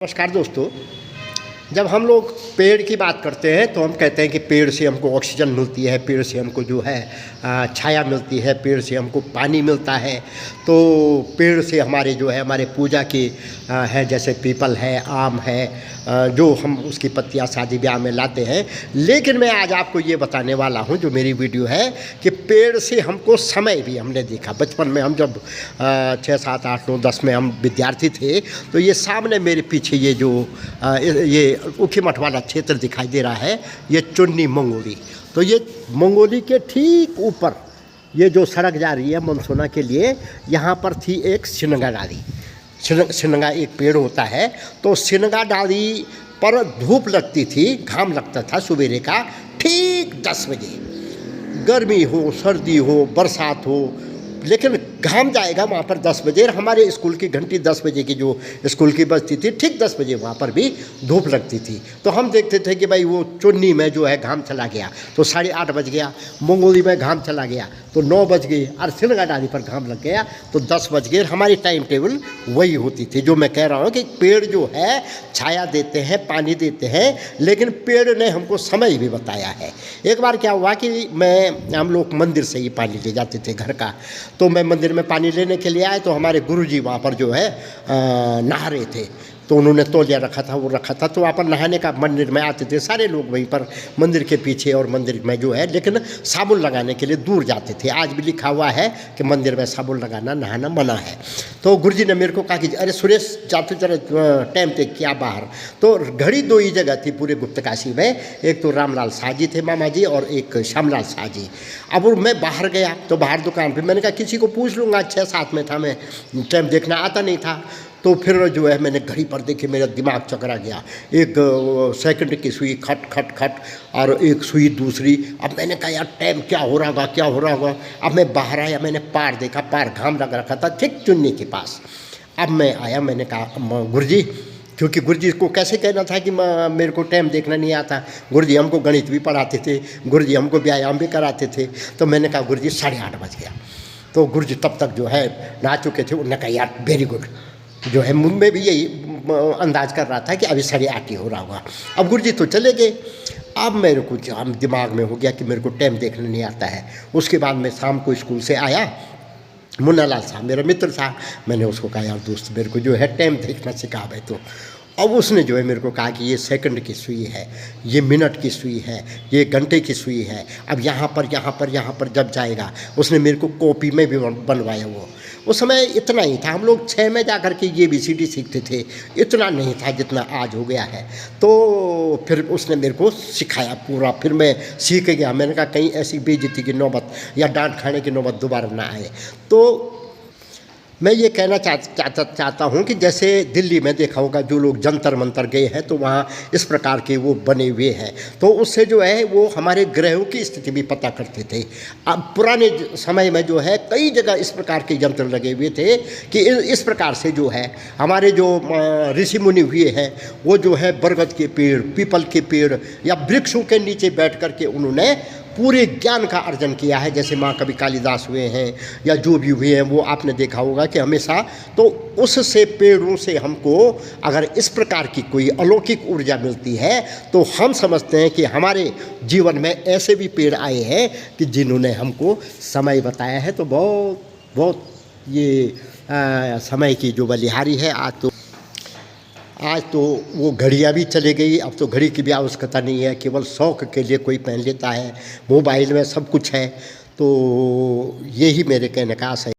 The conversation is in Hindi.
नमस्कार दोस्तों। जब हम लोग पेड़ की बात करते हैं तो हम कहते हैं कि पेड़ से हमको ऑक्सीजन मिलती है, पेड़ से हमको जो है छाया मिलती है, पेड़ से हमको पानी मिलता है। तो पेड़ से हमारे जो है हमारे पूजा की है, जैसे पीपल है, आम है, जो हम उसकी पत्तियां शादी ब्याह में लाते हैं। लेकिन मैं आज आपको ये बताने वाला हूँ, जो मेरी वीडियो है, कि पेड़ से हमको समय भी हमने देखा। बचपन में हम जब 6, 7, 8, 9, 10 में हम विद्यार्थी थे, तो ये सामने मेरे पीछे ये जो ये ऊखीमठ वाला क्षेत्र दिखाई दे रहा है, ये चुन्नी मंगोली। तो ये मंगोली के ठीक ऊपर ये जो सड़क जा रही है मनसोना के लिए, यहाँ पर थी एक सिनगा डाली। सिनगा एक पेड़ होता है, तो सिनगा डाली पर धूप लगती थी, घाम लगता था सवेरे का ठीक 10 बजे। गर्मी हो, सर्दी हो, बरसात हो, लेकिन घाम जाएगा वहाँ पर 10 बजे। हमारे स्कूल की घंटी 10 बजे की जो स्कूल की बजती थी, ठीक 10 बजे वहाँ पर भी धूप लगती थी। तो हम देखते थे कि भाई वो चुन्नी में जो है घाम चला गया तो 8:30 बज गया, मंगोली में घाम चला गया तो 9 बज गई, और सिनगा डाली पर घाम लग गया तो 10 बज गए। हमारी टाइम टेबल वही होती थी। जो मैं कह रहा हूँ कि पेड़ जो है छाया देते हैं, पानी देते हैं, लेकिन पेड़ ने हमको समय भी बताया है। एक बार क्या हुआ कि हम लोग मंदिर से ही पानी ले जाते थे घर का, तो मैं मंदिर में पानी लेने के लिए आए तो हमारे गुरुजी वहाँ पर जो है नहा रहे थे। तो उन्होंने तौलिया रखा था, वो रखा था, तो वहाँ पर नहाने का मंदिर में आते थे सारे लोग वहीं पर मंदिर के पीछे और मंदिर में जो है, लेकिन साबुन लगाने के लिए दूर जाते थे। आज भी लिखा हुआ है कि मंदिर में साबुन लगाना, नहाना मना है। तो गुरुजी ने मेरे को कहा कि अरे सुरेश, जाते जरा टाइम तक क्या बाहर। तो घड़ी 2 ही जगह थी पूरे गुप्तकाशी में, एक तो रामलाल शाह जी थे मामा जी, और एक श्यामलाल शाह जी। अब मैं बाहर गया तो बाहर दुकान पर मैंने कहा किसी को पूछ लूँगा, 6-7 में था, मैं टाइम देखना आता नहीं था। तो फिर जो है मैंने घड़ी पर देखी, मेरा दिमाग चकरा गया। एक सेकंड की सुई खट खट खट, और एक सुई दूसरी। अब मैंने कहा यार टाइम क्या हो रहा होगा, क्या हो रहा होगा। अब मैं बाहर आया, मैंने पार देखा, पार घाम लग रखा था ठीक चुन्नी के पास। अब मैं आया, मैंने कहा गुरुजी, क्योंकि गुरुजी को कैसे कहना था कि मेरे को टाइम देखना नहीं आता। गुरुजी हमको गणित भी पढ़ाते थे, गुरुजी हमको व्यायाम भी कराते थे। तो मैंने कहा गुरुजी 8:30 बज गया। तो गुरुजी तब तक जो है नहा चुके थे। उन्होंने कहा यार वेरी गुड, जो है मुझ भी यही अंदाज कर रहा था कि अभी 8:30 हो रहा होगा। अब गुरुजी तो चले गए। अब मेरे को दिमाग में हो गया कि मेरे को टाइम देखना नहीं आता है। उसके बाद मैं शाम को स्कूल से आया, मुन्ना लाल साहब मेरा मित्र था, मैंने उसको कहा यार दोस्त मेरे को जो है टाइम देखना सिखा भाई। तो अब उसने जो है मेरे को कहा कि ये सेकंड की सुई है, ये मिनट की सुई है, ये घंटे की सुई है। अब यहाँ पर जब जाएगा, उसने मेरे को कॉपी में भी बनवाया। वो उस समय इतना ही था, हम लोग 6 में जा कर के ये ABCD सीखते थे, इतना नहीं था जितना आज हो गया है। तो फिर उसने मेरे को सिखाया पूरा, फिर मैं सीख गया। मैंने कहा कहीं ऐसी बेइज्जती की नौबत या डांट खाने की नौबत दोबारा ना आए। तो मैं ये कहना चाहता हूँ कि जैसे दिल्ली में देखा होगा, जो लोग जंतर मंतर गए हैं तो वहाँ इस प्रकार के वो बने हुए हैं, तो उससे जो है वो हमारे ग्रहों की स्थिति भी पता करते थे। अब पुराने समय में जो है कई जगह इस प्रकार के यंत्र लगे हुए थे कि इस प्रकार से जो है हमारे जो ऋषि मुनि हुए हैं, वो जो है बरगद के पेड़, पीपल के पेड़ या वृक्षों के नीचे बैठ कर के उन्होंने पूरे ज्ञान का अर्जन किया है। जैसे माँ कवि कालिदास हुए हैं या जो भी हुए हैं, वो आपने देखा होगा कि हमेशा तो उससे पेड़ों से हमको अगर इस प्रकार की कोई अलौकिक ऊर्जा मिलती है, तो हम समझते हैं कि हमारे जीवन में ऐसे भी पेड़ आए हैं कि जिन्होंने हमको समय बताया है। तो बहुत बहुत ये समय की जो बलिहारी है। आज तो वो घड़ियाँ भी चली गई, अब तो घड़ी की भी आवश्यकता नहीं है, केवल शौक़ के लिए कोई पहन लेता है। मोबाइल में सब कुछ है। तो यही मेरे कहने का आशय है।